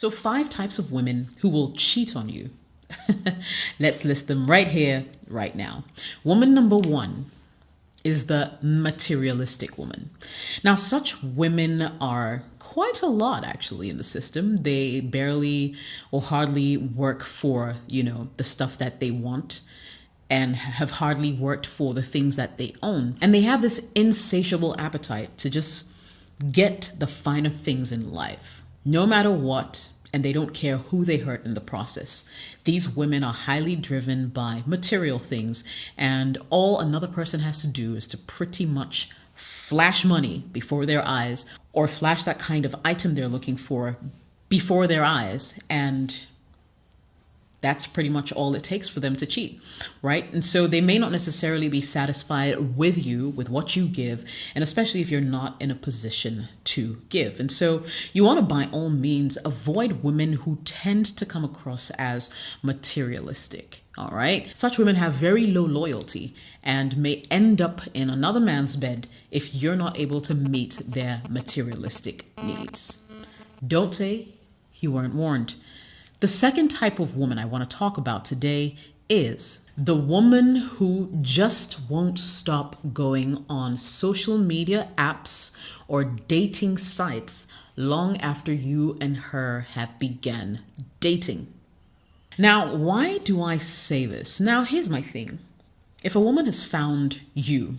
So 5 types of women who will cheat on you. Let's list them right here, right now. Woman number 1 is the materialistic woman. Now, such women are quite a lot actually in the system. They barely or hardly work for, the stuff that they want, and have hardly worked for the things that they own. And they have this insatiable appetite to just get the finer things in life, no matter what, and they don't care who they hurt in the process. These women are highly driven by material things, and all another person has to do is to pretty much flash money before their eyes, or flash that kind of item they're looking for before their eyes, and that's pretty much all it takes for them to cheat, right? And so they may not necessarily be satisfied with you, with what you give, and especially if you're not in a position to give. And so you want to, by all means, avoid women who tend to come across as materialistic, all right? Such women have very low loyalty and may end up in another man's bed if you're not able to meet their materialistic needs. Don't say you weren't warned. The second type of woman I want to talk about today is the woman who just won't stop going on social media apps or dating sites long after you and her have begun dating. Now, why do I say this? Now, here's my thing. If a woman has found you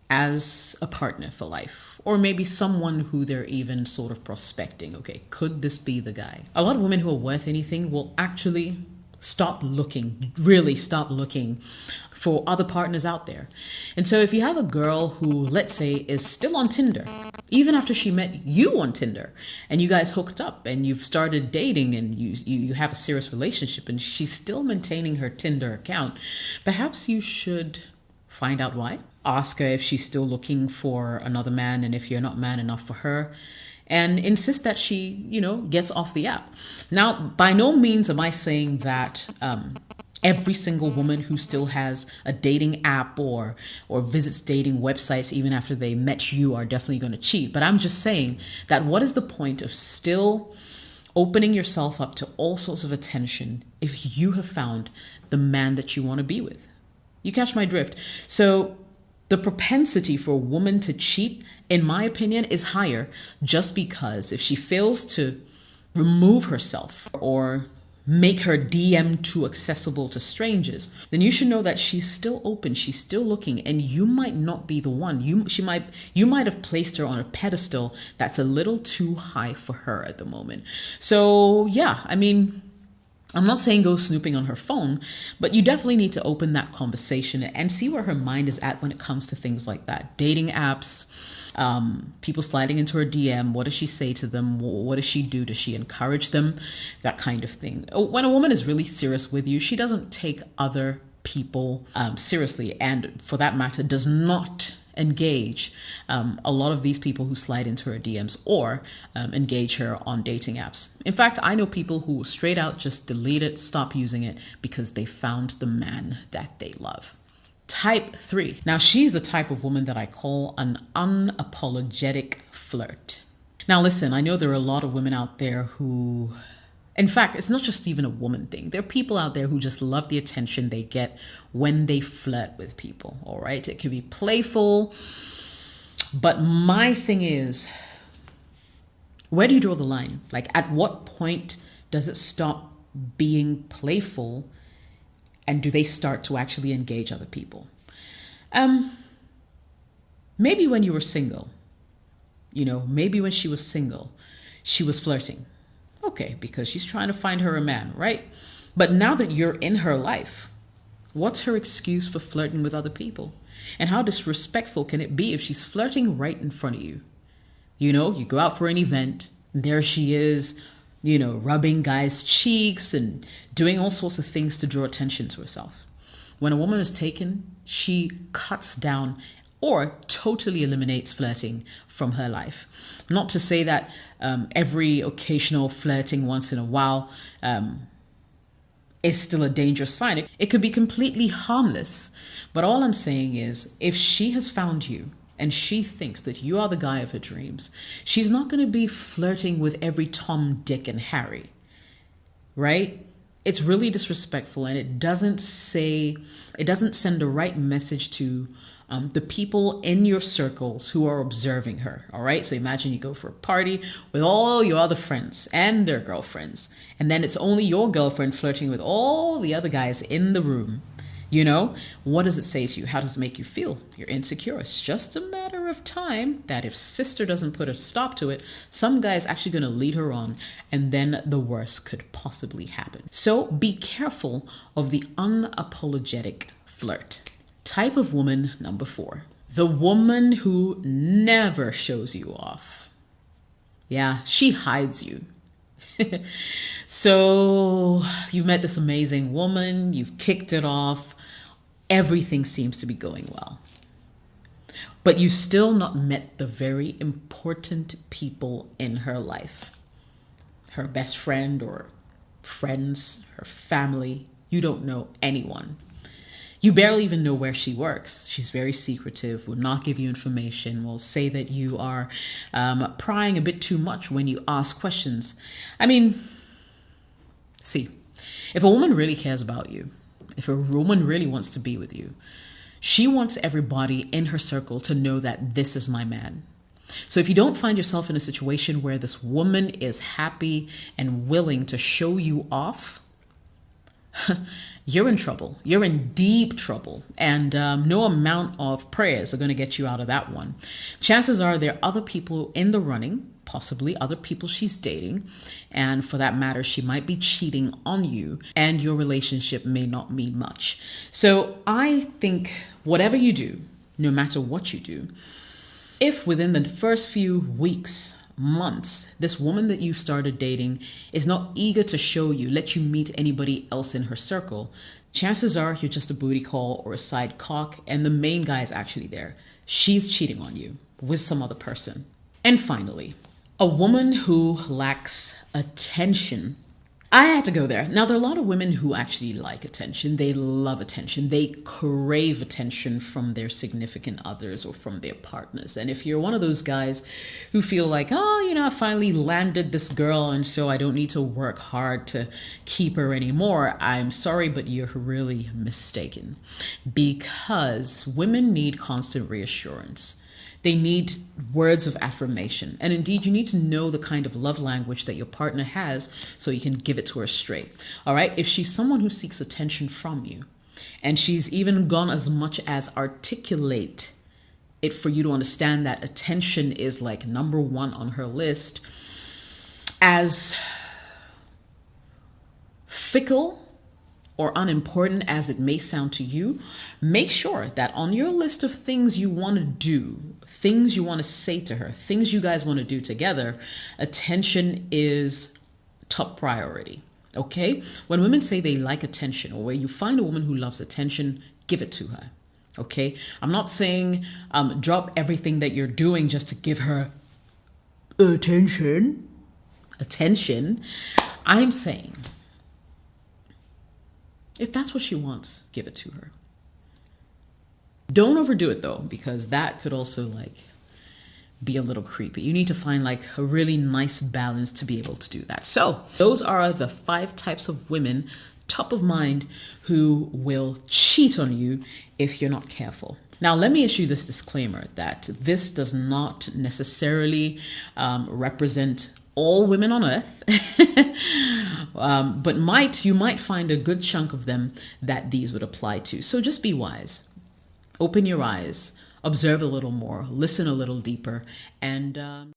as a partner for life, or maybe someone who they're even sort of prospecting, okay, could this be the guy? A lot of women who are worth anything will actually really stop looking for other partners out there. And so if you have a girl who, let's say, is still on Tinder, even after she met you on Tinder, and you guys hooked up and you've started dating and you have a serious relationship, and she's still maintaining her Tinder account, perhaps you should find out why. Ask her if she's still looking for another man, and if you're not man enough for her, and insist that she, gets off the app. Now, by no means am I saying that every single woman who still has a dating app or visits dating websites even after they met you are definitely going to cheat. But I'm just saying that what is the point of still opening yourself up to all sorts of attention if you have found the man that you want to be with? You catch my drift? So the propensity for a woman to cheat, in my opinion, is higher just because if she fails to remove herself or make her DM too accessible to strangers, then you should know that she's still open, she's still looking, and you might not be the one. You might have placed her on a pedestal that's a little too high for her at the moment. So yeah, I mean, I'm not saying go snooping on her phone, but you definitely need to open that conversation and see where her mind is at when it comes to things like that. Dating apps, people sliding into her DM. What does she say to them? What does she do? Does she encourage them? That kind of thing. When a woman is really serious with you, she doesn't take other people seriously, and for that matter, does not engage a lot of these people who slide into her DMs or engage her on dating apps. In fact, I know people who straight out just delete it, stop using it because they found the man that they love. Type 3. Now, she's the type of woman that I call an unapologetic flirt. Now, listen, I know there are a lot of women out there who, in fact, it's not just even a woman thing. There are people out there who just love the attention they get when they flirt with people, all right? It can be playful, but my thing is, where do you draw the line? Like, at what point does it stop being playful, and do they start to actually engage other people? Maybe when you were single, maybe when she was single, she was flirting. Okay, because she's trying to find her a man, right? But now that you're in her life, what's her excuse for flirting with other people? And how disrespectful can it be if she's flirting right in front of you? You go out for an event, and there she is, rubbing guys' cheeks and doing all sorts of things to draw attention to herself. When a woman is taken, she cuts down or totally eliminates flirting from her life. Not to say that every occasional flirting once in a while is still a dangerous sign. It could be completely harmless. But all I'm saying is, if she has found you and she thinks that you are the guy of her dreams, she's not going to be flirting with every Tom, Dick, and Harry, right? It's really disrespectful, and it doesn't send the right message to the people in your circles who are observing her. All right. So imagine you go for a party with all your other friends and their girlfriends, and then it's only your girlfriend flirting with all the other guys in the room. You know, what does it say to you? How does it make you feel? You're insecure. It's just a matter of time that if sister doesn't put a stop to it, some guy is actually going to lead her on, and then the worst could possibly happen. So be careful of the unapologetic flirt. Type of woman number 4, the woman who never shows you off. Yeah, she hides you. So you've met this amazing woman, you've kicked it off, everything seems to be going well. But you've still not met the very important people in her life. Her best friend or friends, her family. You don't know anyone. You barely even know where she works. She's very secretive, will not give you information, will say that you are prying a bit too much when you ask questions. I mean, see, if a woman really cares about you, if a woman really wants to be with you, she wants everybody in her circle to know that this is my man. So if you don't find yourself in a situation where this woman is happy and willing to show you off, you're in trouble. You're in deep trouble. And no amount of prayers are going to get you out of that one. Chances are there are other people in the running, possibly other people she's dating. And for that matter, she might be cheating on you, and your relationship may not mean much. So I think whatever you do, no matter what you do, if within the first few weeks, months, this woman that you started dating is not eager to show you, let you meet anybody else in her circle, chances are you're just a booty call or a side cock, and the main guy is actually there. She's cheating on you with some other person. And finally, a woman who lacks attention. I had to go there. Now, there are a lot of women who actually like attention. They love attention. They crave attention from their significant others or from their partners. And if you're one of those guys who feel like, oh, I finally landed this girl, and so I don't need to work hard to keep her anymore, I'm sorry, but you're really mistaken. Because women need constant reassurance. They need words of affirmation. And indeed, you need to know the kind of love language that your partner has so you can give it to her straight. All right. If she's someone who seeks attention from you, and she's even gone as much as articulate it for you to understand that attention is like number 1 on her list, as fickle or unimportant as it may sound to you, make sure that on your list of things you want to do, things you want to say to her, things you guys want to do together, attention is top priority. Okay? When women say they like attention, or where you find a woman who loves attention, give it to her. Okay? I'm not saying drop everything that you're doing just to give her attention. I'm saying, if that's what she wants, give it to her. Don't overdo it though, because that could also be a little creepy. You need to find a really nice balance to be able to do that. So those are the 5 types of women top of mind who will cheat on you if you're not careful. Now, let me issue this disclaimer that this does not necessarily represent all women on earth, but you might find a good chunk of them that these would apply to. So just be wise. Open your eyes, observe a little more, listen a little deeper, and